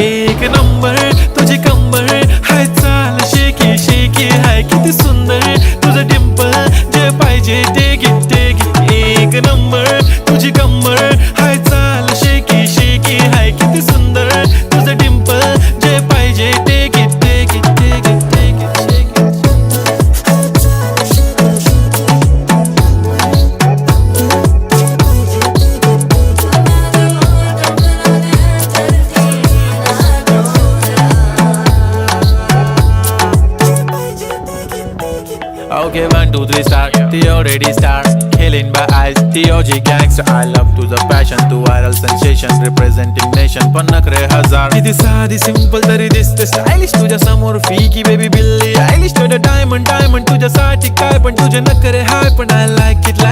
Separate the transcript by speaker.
Speaker 1: एक नंबर तुझी कंबर हाय चाल शेकी शेकी हाय किती सुंदर तुझं डिंपल जे पाहिजे ते घे एक नंबर तुझी कंबर हाय चाल शेकी शेकी हाय किती सुंदर तुझं डिंपल जे पाहिजे ते घे Okay, 1, 2, 3 start. The already start. Killing by eyes. The OG gangster. I love to the passion, to viral sensation, representing nation. पण नखरे हजार. किती साधी सिंपल तरी दिसते स्टायलिश तुझ्या समोर फीकी बेबी बिल्ली आयलिश तुझ्या डायमंड तुझ्यासाठी काय पण तुझे नखरे हाय पण I like it